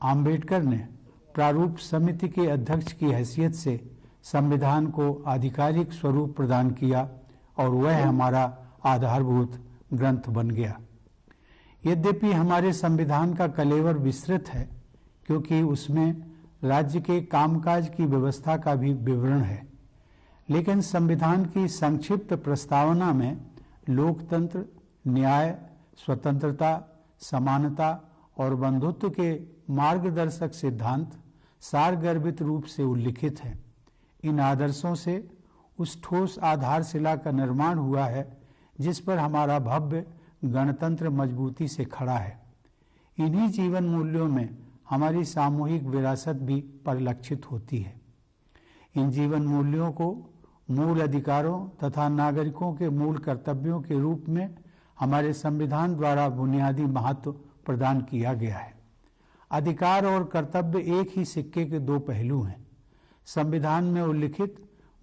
आम्बेडकर ने प्रारूप समिति के अध्यक्ष की हैसियत से संविधान को आधिकारिक स्वरूप प्रदान किया और वह हमारा आधारभूत ग्रंथ बन गया। यद्यपि हमारे संविधान का कलेवर विस्तृत है, क्योंकि उसमें राज्य के कामकाज की व्यवस्था का भी विवरण है, लेकिन संविधान की संक्षिप्त प्रस्तावना में लोकतंत्र, न्याय, स्वतंत्रता, समानता और बंधुत्व के मार्गदर्शक सिद्धांत सारगर्भित रूप से उल्लिखित हैं। इन आदर्शों से उस ठोस आधारशिला का निर्माण हुआ है जिस पर हमारा भव्य गणतंत्र मजबूती से खड़ा है। इन्हीं जीवन मूल्यों में हमारी सामूहिक विरासत भी परिलक्षित होती है। इन जीवन मूल्यों को मूल अधिकारों तथा नागरिकों के मूल कर्तव्यों के रूप में हमारे संविधान द्वारा बुनियादी महत्व प्रदान किया गया है। अधिकार और कर्तव्य एक ही सिक्के के दो पहलू हैं। संविधान में उल्लिखित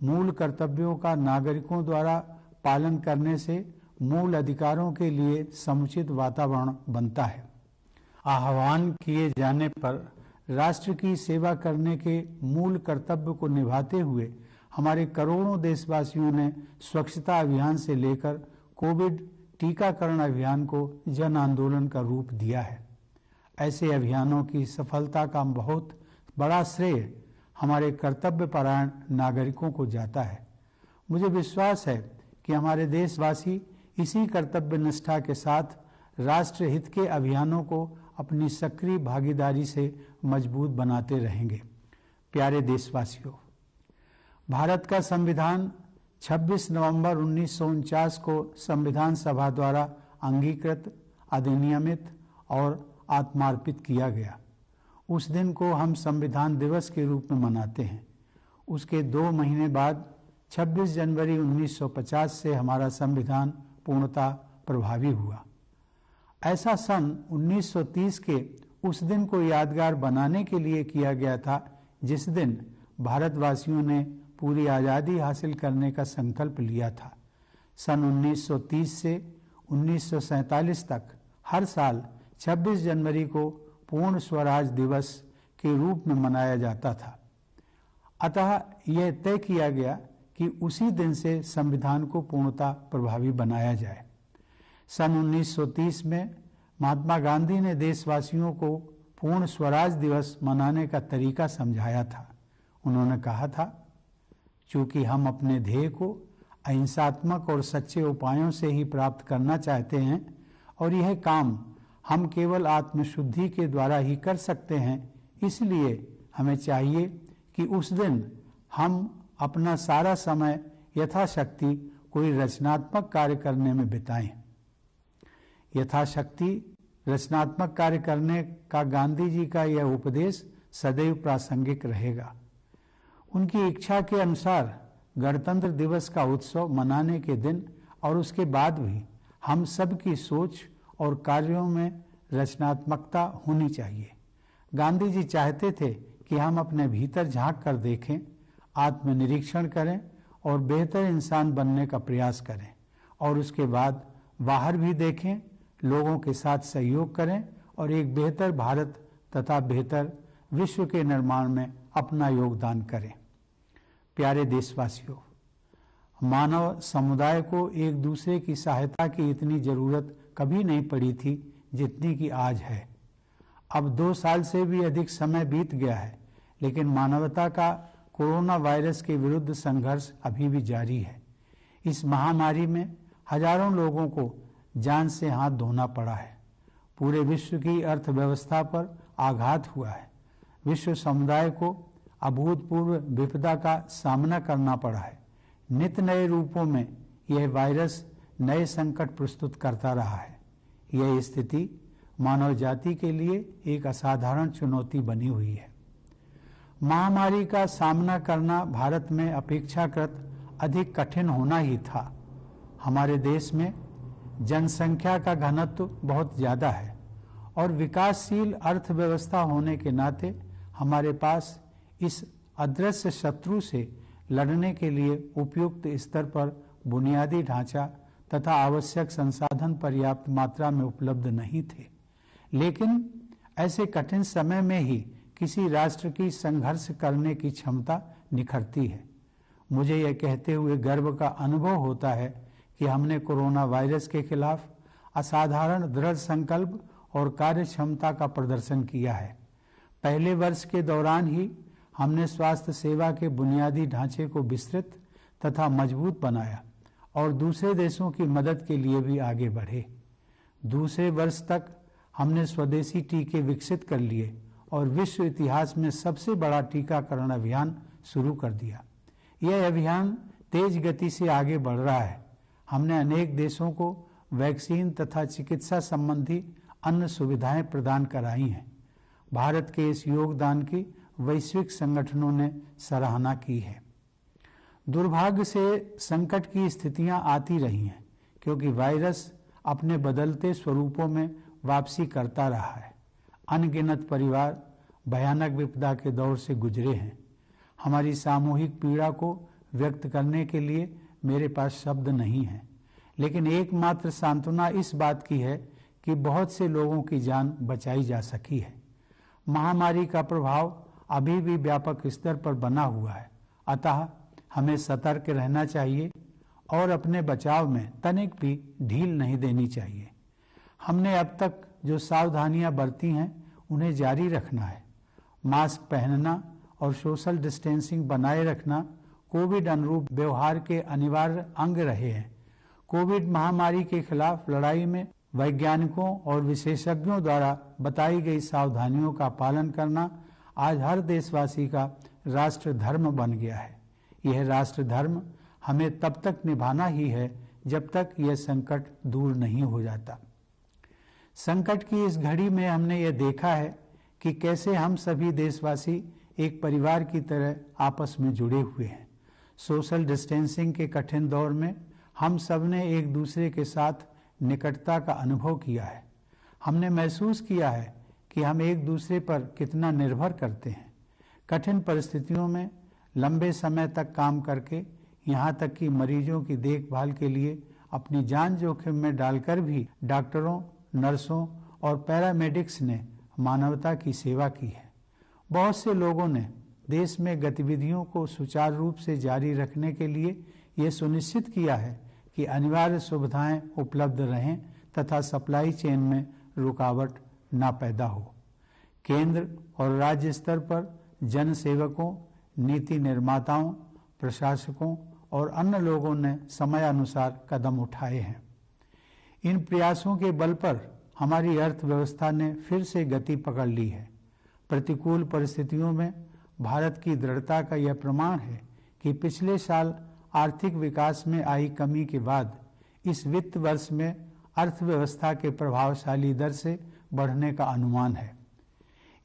मूल कर्तव्यों का नागरिकों द्वारा पालन करने से मूल अधिकारों के लिए समुचित वातावरण बनता है। आह्वान किए जाने पर राष्ट्र की सेवा करने के मूल कर्तव्य को निभाते हुए हमारे करोड़ों देशवासियों ने स्वच्छता अभियान से लेकर कोविड टीकाकरण अभियान को जन आंदोलन का रूप दिया है। ऐसे अभियानों की सफलता का बहुत बड़ा श्रेय हमारे कर्तव्यपरायण नागरिकों को जाता है। मुझे विश्वास है कि हमारे देशवासी इसी कर्तव्य निष्ठा के साथ राष्ट्र हित के अभियानों को अपनी सक्रिय भागीदारी से मजबूत बनाते रहेंगे। प्यारे देशवासियों, भारत का संविधान 26 नवंबर 1949 को संविधान सभा द्वारा अंगीकृत, अधिनियमित और आत्मार्पित किया गया। उस दिन को हम संविधान दिवस के रूप में मनाते हैं। उसके 2 महीने बाद 26 जनवरी 1950 से हमारा संविधान पूर्णतः प्रभावी हुआ। ऐसा सन 1930 के उस दिन को यादगार बनाने के लिए किया गया था जिस दिन भारतवासियों ने पूरी आज़ादी हासिल करने का संकल्प लिया था। सन 1930 से 1947 तक हर साल 26 जनवरी को पूर्ण स्वराज दिवस के रूप में मनाया जाता था। अतः यह तय किया गया कि उसी दिन से संविधान को पूर्णतः प्रभावी बनाया जाए। सन 1930 में महात्मा गांधी ने देशवासियों को पूर्ण स्वराज दिवस मनाने का तरीका समझाया था। उन्होंने कहा था, चूंकि हम अपने ध्येय को अहिंसात्मक और सच्चे उपायों से ही प्राप्त करना चाहते हैं और यह काम हम केवल आत्मशुद्धि के द्वारा ही कर सकते हैं, इसलिए हमें चाहिए कि उस दिन हम अपना सारा समय यथाशक्ति कोई रचनात्मक कार्य करने में बिताएं। यथाशक्ति रचनात्मक कार्य करने का गांधी जी का यह उपदेश सदैव प्रासंगिक रहेगा। उनकी इच्छा के अनुसार गणतंत्र दिवस का उत्सव मनाने के दिन और उसके बाद भी हम सब की सोच और कार्यों में रचनात्मकता होनी चाहिए। गांधी जी चाहते थे कि हम अपने भीतर झांक कर देखें, आत्मनिरीक्षण करें और बेहतर इंसान बनने का प्रयास करें और उसके बाद बाहर भी देखें, लोगों के साथ सहयोग करें और एक बेहतर भारत तथा बेहतर विश्व के निर्माण में अपना योगदान करें। प्यारे देशवासियों, मानव समुदाय को एक दूसरे की सहायता की इतनी जरूरत कभी नहीं पड़ी थी जितनी कि आज है। अब 2 साल से भी अधिक समय बीत गया है, लेकिन मानवता का कोरोना वायरस के विरुद्ध संघर्ष अभी भी जारी है। इस महामारी में हजारों लोगों को जान से हाथ धोना पड़ा है। पूरे विश्व की अर्थव्यवस्था पर आघात हुआ है। विश्व समुदाय को अभूतपूर्व विपदा का सामना करना पड़ा है। नित नए रूपों में यह वायरस नए संकट प्रस्तुत करता रहा है। यह स्थिति मानव जाति के लिए एक असाधारण चुनौती बनी हुई है। महामारी का सामना करना भारत में अपेक्षाकृत अधिक कठिन होना ही था। हमारे देश में जनसंख्या का घनत्व बहुत ज्यादा है और विकासशील अर्थव्यवस्था होने के नाते हमारे पास इस अदृश्य शत्रु से लड़ने के लिए उपयुक्त स्तर पर बुनियादी ढांचा तथा आवश्यक संसाधन पर्याप्त मात्रा में उपलब्ध नहीं थे। लेकिन ऐसे कठिन समय में ही किसी राष्ट्र की संघर्ष करने की क्षमता निखरती है। मुझे यह कहते हुए गर्व का अनुभव होता है कि हमने कोरोना वायरस के खिलाफ असाधारण दृढ़ संकल्प और कार्य क्षमता का प्रदर्शन किया है। पहले वर्ष के दौरान ही हमने स्वास्थ्य सेवा के बुनियादी ढांचे को विस्तृत तथा मजबूत बनाया और दूसरे देशों की मदद के लिए भी आगे बढ़े। दूसरे वर्ष तक हमने स्वदेशी टीके विकसित कर लिए और विश्व इतिहास में सबसे बड़ा टीकाकरण अभियान शुरू कर दिया। यह अभियान तेज गति से आगे बढ़ रहा है। हमने अनेक देशों को वैक्सीन तथा चिकित्सा संबंधी अन्य सुविधाएं प्रदान कराई हैं। भारत के इस योगदान की वैश्विक संगठनों ने सराहना की है। दुर्भाग्य से संकट की स्थितियां आती रही हैं क्योंकि वायरस अपने बदलते स्वरूपों में वापसी करता रहा है। अनगिनत परिवार भयानक विपदा के दौर से गुजरे हैं। हमारी सामूहिक पीड़ा को व्यक्त करने के लिए मेरे पास शब्द नहीं हैं, लेकिन एकमात्र सांत्वना इस बात की है कि बहुत से लोगों की जान बचाई जा सकी है। महामारी का प्रभाव अभी भी व्यापक स्तर पर बना हुआ है, अतः हमें सतर्क रहना चाहिए और अपने बचाव में तनिक भी ढील नहीं देनी चाहिए। हमने अब तक जो सावधानियां बरती हैं उन्हें जारी रखना है। मास्क पहनना और सोशल डिस्टेंसिंग बनाए रखना कोविड अनुरूप व्यवहार के अनिवार्य अंग रहे हैं। कोविड महामारी के खिलाफ लड़ाई में वैज्ञानिकों और विशेषज्ञों द्वारा बताई गई सावधानियों का पालन करना आज हर देशवासी का राष्ट्र धर्म बन गया है। यह राष्ट्र धर्म हमें तब तक निभाना ही है जब तक यह संकट दूर नहीं हो जाता। संकट की इस घड़ी में हमने यह देखा है कि कैसे हम सभी देशवासी एक परिवार की तरह आपस में जुड़े हुए हैं। सोशल डिस्टेंसिंग के कठिन दौर में हम सब ने एक दूसरे के साथ निकटता का अनुभव किया है। हमने महसूस किया है कि हम एक दूसरे पर कितना निर्भर करते हैं। कठिन परिस्थितियों में लंबे समय तक काम करके यहाँ तक कि मरीजों की देखभाल के लिए अपनी जान जोखिम में डालकर भी डॉक्टरों, नर्सों और पैरामेडिक्स ने मानवता की सेवा की है। बहुत से लोगों ने देश में गतिविधियों को सुचारू रूप से जारी रखने के लिए ये सुनिश्चित किया है कि अनिवार्य सुविधाएं उपलब्ध रहें तथा सप्लाई चेन में रुकावट न पैदा हो। केंद्र और राज्य स्तर पर जन सेवकों, नीति निर्माताओं, प्रशासकों और अन्य लोगों ने समयानुसार कदम उठाए हैं। इन प्रयासों के बल पर हमारी अर्थव्यवस्था ने फिर से गति पकड़ ली है। प्रतिकूल परिस्थितियों में भारत की दृढ़ता का यह प्रमाण है कि पिछले साल आर्थिक विकास में आई कमी के बाद इस वित्त वर्ष में अर्थव्यवस्था के प्रभावशाली दर से बढ़ने का अनुमान है।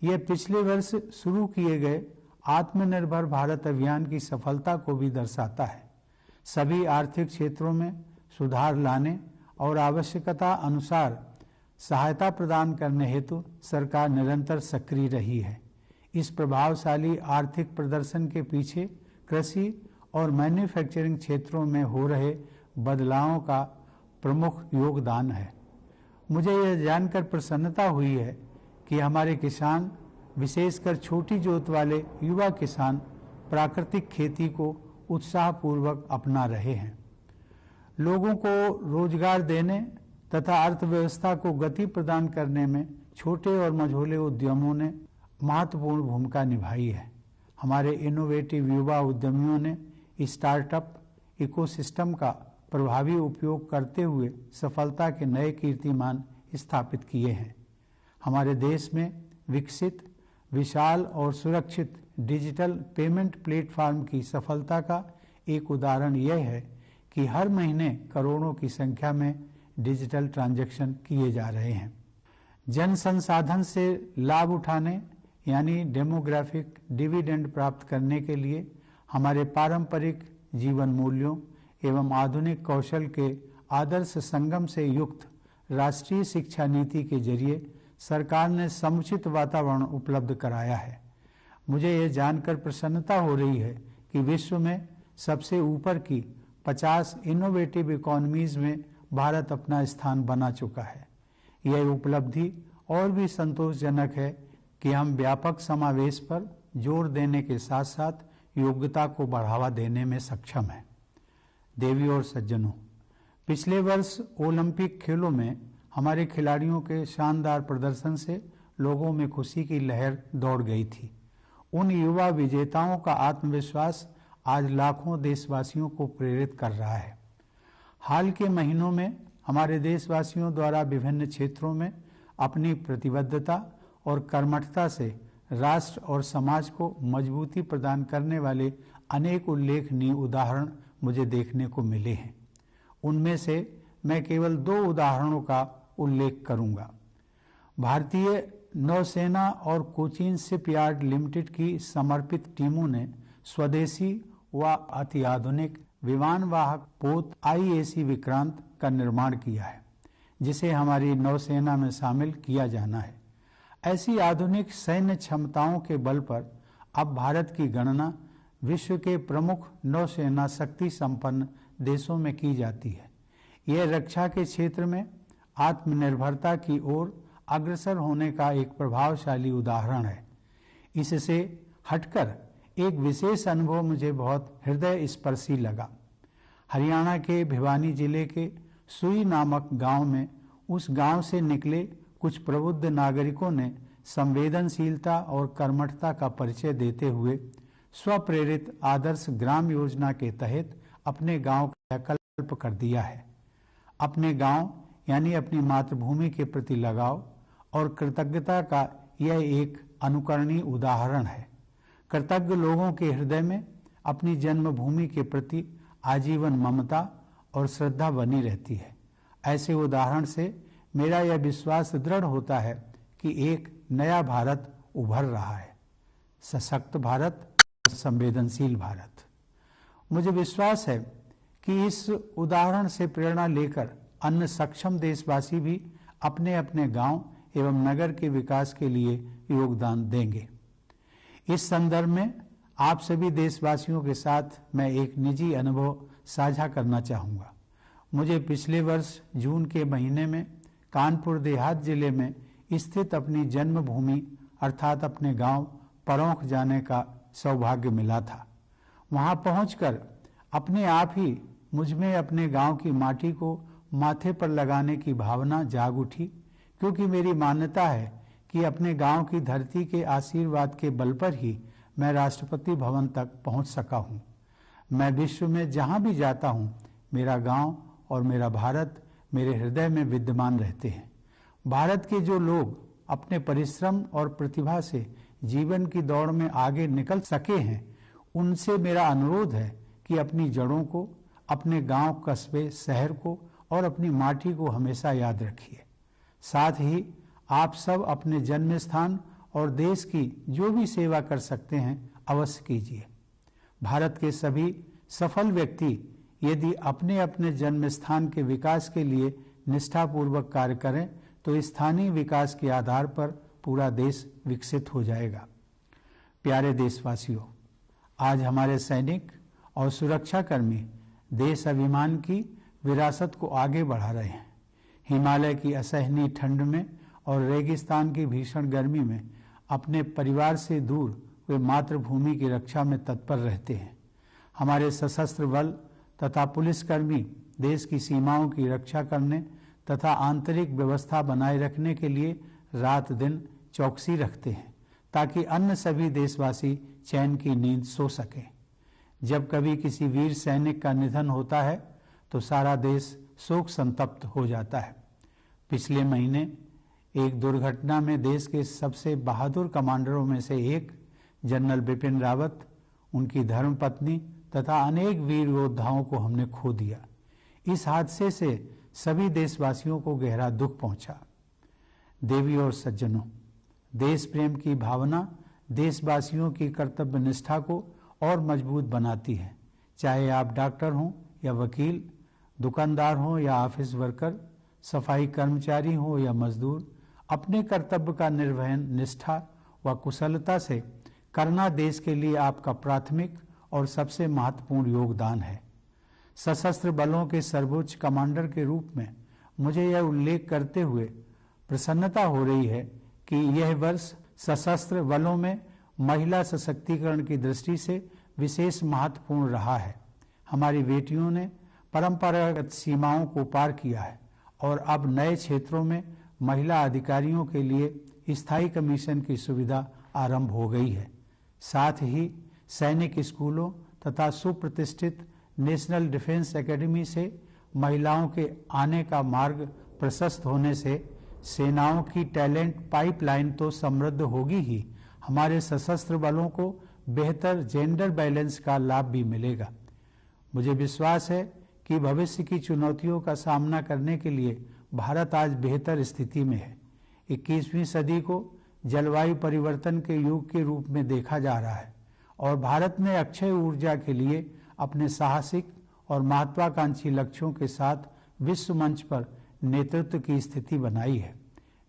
यह पिछले वर्ष शुरू किए गए आत्मनिर्भर भारत अभियान की सफलता को भी दर्शाता है। सभी आर्थिक क्षेत्रों में सुधार लाने और आवश्यकता अनुसार सहायता प्रदान करने हेतु सरकार निरंतर सक्रिय रही है। इस प्रभावशाली आर्थिक प्रदर्शन के पीछे कृषि और मैन्युफैक्चरिंग क्षेत्रों में हो रहे बदलावों का प्रमुख योगदान है। मुझे यह जानकर प्रसन्नता हुई है कि हमारे किसान, विशेषकर छोटी जोत वाले युवा किसान, प्राकृतिक खेती को उत्साहपूर्वक अपना रहे हैं। लोगों को रोजगार देने तथा अर्थव्यवस्था को गति प्रदान करने में छोटे और मझोले उद्यमों ने महत्वपूर्ण भूमिका निभाई है। हमारे इनोवेटिव युवा उद्यमियों ने स्टार्टअप इकोसिस्टम का प्रभावी उपयोग करते हुए सफलता के नए कीर्तिमान स्थापित किए हैं। हमारे देश में विकसित, विशाल और सुरक्षित डिजिटल पेमेंट प्लेटफॉर्म की सफलता का एक उदाहरण यह है कि हर महीने करोड़ों की संख्या में डिजिटल ट्रांजैक्शन किए जा रहे हैं। जन संसाधन से लाभ उठाने यानी डेमोग्राफिक डिविडेंड प्राप्त करने के लिए हमारे पारंपरिक जीवन मूल्यों एवं आधुनिक कौशल के आदर्श संगम से युक्त राष्ट्रीय शिक्षा नीति के जरिए सरकार ने समुचित वातावरण उपलब्ध कराया है। मुझे यह जानकर प्रसन्नता हो रही है कि विश्व में सबसे ऊपर की 50 इनोवेटिव इकोनॉमीज में भारत अपना स्थान बना चुका है। यह उपलब्धि और भी संतोषजनक है कि हम व्यापक समावेश पर जोर देने के साथ साथ योग्यता को बढ़ावा देने में सक्षम हैं। देवी और सज्जनों, पिछले वर्ष ओलंपिक खेलों में हमारे खिलाड़ियों के शानदार प्रदर्शन से लोगों में खुशी की लहर दौड़ गई थी। उन युवा विजेताओं का आत्मविश्वास आज लाखों देशवासियों को प्रेरित कर रहा है। हाल के महीनों में हमारे देशवासियों द्वारा विभिन्न क्षेत्रों में अपनी प्रतिबद्धता और कर्मठता से राष्ट्र और समाज को मजबूती प्रदान करने वाले अनेक उल्लेखनीय उदाहरण मुझे देखने को मिले हैं। उनमें से मैं केवल 2 उदाहरणों का उल्लेख करूंगा। भारतीय नौसेना और कोचीन शिपयार्ड लिमिटेड की समर्पित टीमों ने स्वदेशी व अत्याधुनिक विमानवाहक पोत IAC विक्रांत का निर्माण किया है, जिसे हमारी नौसेना में शामिल किया जाना है। ऐसी आधुनिक सैन्य क्षमताओं के बल पर अब भारत की गणना विश्व के प्रमुख नौसेना शक्ति संपन्न देशों में की जाती है। यह रक्षा के क्षेत्र में आत्मनिर्भरता की ओर अग्रसर होने का एक प्रभावशाली उदाहरण है। इससे हटकर एक विशेष अनुभव मुझे बहुत हृदय स्पर्शी लगा। हरियाणा के भिवानी जिले के सुई नामक गांव में उस गांव से निकले कुछ प्रबुद्ध नागरिकों ने संवेदनशीलता और कर्मठता का परिचय देते हुए स्वप्रेरित आदर्श ग्राम योजना के तहत अपने गांव का संकल्प कर दिया है। अपने गांव यानी अपनी मातृभूमि के प्रति लगाव और कृतज्ञता का यह एक अनुकरणीय उदाहरण है। कृतज्ञ लोगों के हृदय में अपनी जन्मभूमि के प्रति आजीवन ममता और श्रद्धा बनी रहती है। ऐसे उदाहरण से मेरा यह विश्वास दृढ़ होता है कि एक नया भारत उभर रहा है, सशक्त भारत, संवेदनशील भारत। मुझे विश्वास है कि इस उदाहरण से प्रेरणा लेकर अन्य सक्षम देशवासी भी अपने अपने गांव एवं नगर के विकास के लिए योगदान देंगे। इस संदर्भ में आप सभी देशवासियों के साथ मैं एक निजी अनुभव साझा करना चाहूँगा। मुझे पिछले वर्ष जून के महीने में कानपुर देहात जिले में स्थित अपनी जन्मभूमि अर्थात अपने गांव परौंख जाने का सौभाग्य मिला था। वहां पहुंचकर अपने आप ही मुझमें अपने गांव की माटी को माथे पर लगाने की भावना जाग उठी, क्योंकि मेरी मान्यता है कि अपने गांव की धरती के आशीर्वाद के बल पर ही मैं राष्ट्रपति भवन तक पहुंच सका हूं। मैं विश्व में जहां भी जाता हूं, मेरा गांव और मेरा भारत मेरे हृदय में विद्यमान रहते हैं। भारत के जो लोग अपने परिश्रम और प्रतिभा से जीवन की दौड़ में आगे निकल सके हैं, उनसे मेरा अनुरोध है कि अपनी जड़ों को, अपने गांव, कस्बे, शहर को और अपनी माटी को हमेशा याद रखिए। साथ ही आप सब अपने जन्म स्थान और देश की जो भी सेवा कर सकते हैं अवश्य कीजिए। भारत के सभी सफल व्यक्ति यदि अपने अपने जन्म स्थान के विकास के लिए निष्ठापूर्वक कार्य करें तो स्थानीय विकास के आधार पर पूरा देश विकसित हो जाएगा। प्यारे देशवासियों, आज हमारे सैनिक और सुरक्षाकर्मी देश अभिमान की विरासत को आगे बढ़ा रहे हैं। हिमालय की असहनीय ठंड में और रेगिस्तान की भीषण गर्मी में अपने परिवार से दूर वे मातृभूमि की रक्षा में तत्पर रहते हैं। हमारे सशस्त्र बल तथा पुलिसकर्मी देश की सीमाओं की रक्षा करने तथा आंतरिक व्यवस्था बनाए रखने के लिए रात दिन चौकसी रखते हैं, ताकि अन्य सभी देशवासी चैन की नींद सो सकें। जब कभी किसी वीर सैनिक का निधन होता है तो सारा देश शोक संतप्त हो जाता है। पिछले महीने एक दुर्घटना में देश के सबसे बहादुर कमांडरों में से एक जनरल बिपिन रावत, उनकी धर्मपत्नी तथा अनेक वीर योद्धाओं को हमने खो दिया। इस हादसे से सभी देशवासियों को गहरा दुख पहुंचा। देवी और सज्जनों, देश प्रेम की भावना देशवासियों की कर्तव्य निष्ठा को और मजबूत बनाती है। चाहे आप डॉक्टर हों या वकील, दुकानदार हों या ऑफिस वर्कर, सफाई कर्मचारी हों या मजदूर, अपने कर्तव्य का निर्वहन निष्ठा व कुशलता से करना देश के लिए आपका प्राथमिक और सबसे महत्वपूर्ण योगदान है। सशस्त्र बलों के सर्वोच्च कमांडर के रूप में मुझे यह उल्लेख करते हुए प्रसन्नता हो रही है कि यह वर्ष सशस्त्र बलों में महिला सशक्तिकरण की दृष्टि से विशेष महत्वपूर्ण रहा है। हमारी बेटियों ने परंपरागत सीमाओं को पार किया है और अब नए क्षेत्रों में महिला अधिकारियों के लिए स्थायी कमीशन की सुविधा आरंभ हो गई है। साथ ही सैनिक स्कूलों तथा सुप्रतिष्ठित नेशनल डिफेंस एकेडमी से महिलाओं के आने का मार्ग प्रशस्त होने से सेनाओं की टैलेंट पाइपलाइन तो समृद्ध होगी ही, हमारे सशस्त्र बलों को बेहतर जेंडर बैलेंस का लाभ भी मिलेगा। मुझे विश्वास है कि भविष्य की चुनौतियों का सामना करने के लिए भारत आज बेहतर स्थिति में है। 21वीं सदी को जलवायु परिवर्तन के युग के रूप में देखा जा रहा है और भारत ने अक्षय ऊर्जा के लिए अपने साहसिक और महत्वाकांक्षी लक्ष्यों के साथ विश्व मंच पर नेतृत्व की स्थिति बनाई है।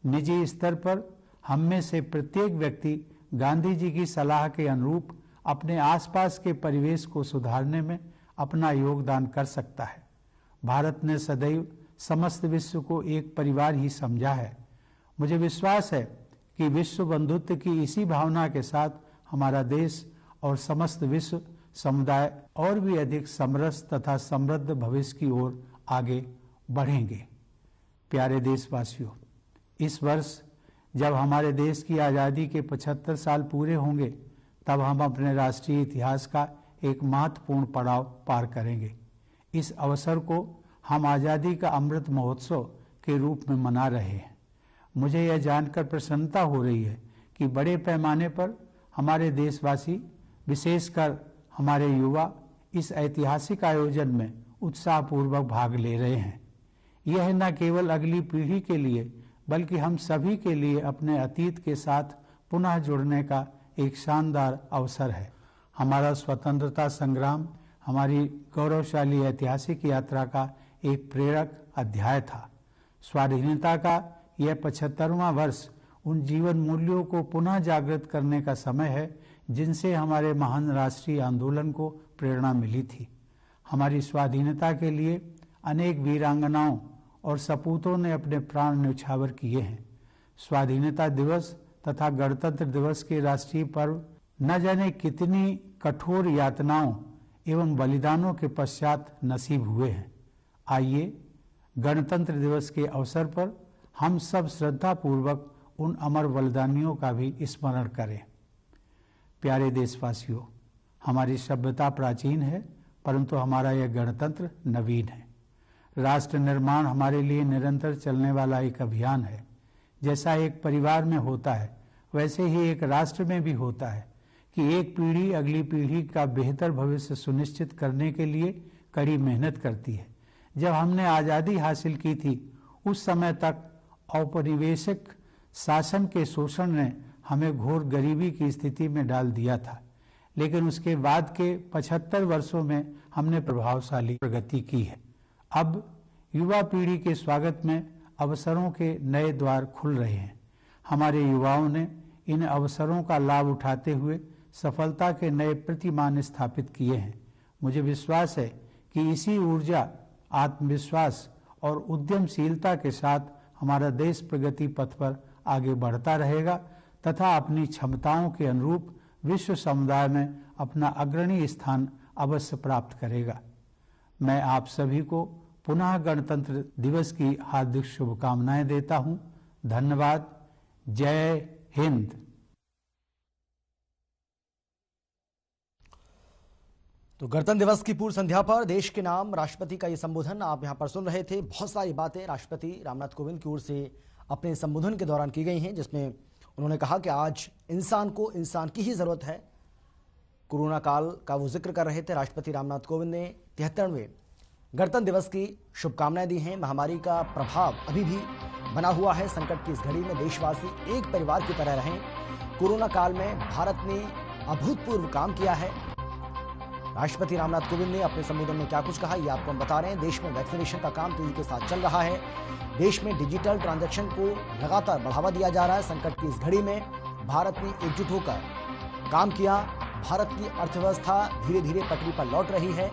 निजी स्तर पर हम में से प्रत्येक व्यक्ति गांधी जी की सलाह के अनुरूप अपने आसपास के परिवेश को सुधारने में अपना योगदान कर सकता है। भारत ने सदैव समस्त विश्व को एक परिवार ही समझा है। मुझे विश्वास है कि विश्व बंधुत्व की इसी भावना के साथ हमारा देश और समस्त विश्व समुदाय और भी अधिक समरस तथा समृद्ध भविष्य की ओर आगे बढ़ेंगे। प्यारे देशवासियों, इस वर्ष जब हमारे देश की आज़ादी के 75 साल पूरे होंगे, तब हम अपने राष्ट्रीय इतिहास का एक महत्वपूर्ण पड़ाव पार करेंगे। इस अवसर को हम आज़ादी का अमृत महोत्सव के रूप में मना रहे हैं। मुझे यह जानकर प्रसन्नता हो रही है कि बड़े पैमाने पर हमारे देशवासी, विशेषकर हमारे युवा, इस ऐतिहासिक आयोजन में उत्साहपूर्वक भाग ले रहे हैं। यह न केवल अगली पीढ़ी के लिए बल्कि हम सभी के लिए अपने अतीत के साथ पुनः जुड़ने का एक शानदार अवसर है। हमारा स्वतंत्रता संग्राम हमारी गौरवशाली ऐतिहासिक यात्रा का एक प्रेरक अध्याय था। स्वाधीनता का यह 75वां वर्ष उन जीवन मूल्यों को पुनः जागृत करने का समय है जिनसे हमारे महान राष्ट्रीय आंदोलन को प्रेरणा मिली थी। हमारी स्वाधीनता के लिए अनेक वीरांगनाओं और सपूतों ने अपने प्राण न्यौछावर किए हैं। स्वाधीनता दिवस तथा गणतंत्र दिवस के राष्ट्रीय पर्व न जाने कितनी कठोर यातनाओं एवं बलिदानों के पश्चात नसीब हुए हैं। आइए गणतंत्र दिवस के अवसर पर हम सब श्रद्धापूर्वक उन अमर बलिदानियों का भी स्मरण करें। प्यारे देशवासियों, हमारी सभ्यता प्राचीन है, परंतु हमारा यह गणतंत्र नवीन है। राष्ट्र निर्माण हमारे लिए निरंतर चलने वाला एक अभियान है। जैसा एक परिवार में होता है, वैसे ही एक राष्ट्र में भी होता है कि एक पीढ़ी अगली पीढ़ी का बेहतर भविष्य सुनिश्चित करने के लिए कड़ी मेहनत करती है। जब हमने आज़ादी हासिल की थी, उस समय तक औपनिवेशिक शासन के शोषण ने हमें घोर गरीबी की स्थिति में डाल दिया था, लेकिन उसके बाद के 75 वर्षों में हमने प्रभावशाली प्रगति की है। अब युवा पीढ़ी के स्वागत में अवसरों के नए द्वार खुल रहे हैं। हमारे युवाओं ने इन अवसरों का लाभ उठाते हुए सफलता के नए प्रतिमान स्थापित किए हैं। मुझे विश्वास है कि इसी ऊर्जा, आत्मविश्वास और उद्यमशीलता के साथ हमारा देश प्रगति पथ पर आगे बढ़ता रहेगा तथा अपनी क्षमताओं के अनुरूप विश्व समुदाय में अपना अग्रणी स्थान अवश्य प्राप्त करेगा। मैं आप सभी को पुनः गणतंत्र दिवस की हार्दिक शुभकामनाएं देता हूं। धन्यवाद। जय हिंद। तो गणतंत्र दिवस की पूर्व संध्या पर देश के नाम राष्ट्रपति का ये संबोधन आप यहां पर सुन रहे थे। बहुत सारी बातें राष्ट्रपति रामनाथ कोविंद की ओर से अपने संबोधन के दौरान की गई हैं, जिसमें उन्होंने कहा कि आज इंसान को इंसान की ही जरूरत है। कोरोना काल का वो जिक्र कर रहे थे। राष्ट्रपति रामनाथ कोविंद ने 73वें गणतंत्र दिवस की शुभकामनाएं दी हैं। महामारी का प्रभाव अभी भी बना हुआ है। संकट की इस घड़ी में देशवासी एक परिवार की तरह रहें। कोरोना काल में भारत ने अभूतपूर्व काम किया है। राष्ट्रपति रामनाथ कोविंद ने अपने संबोधन में क्या कुछ कहा, ये आपको हम बता रहे हैं। देश में वैक्सीनेशन का काम तेजी के साथ चल रहा है। देश में डिजिटल ट्रांजैक्शन को लगातार बढ़ावा दिया जा रहा है। संकट की इस घड़ी में भारत ने एकजुट होकर काम किया। भारत की अर्थव्यवस्था धीरे धीरे पटरी पर लौट रही है।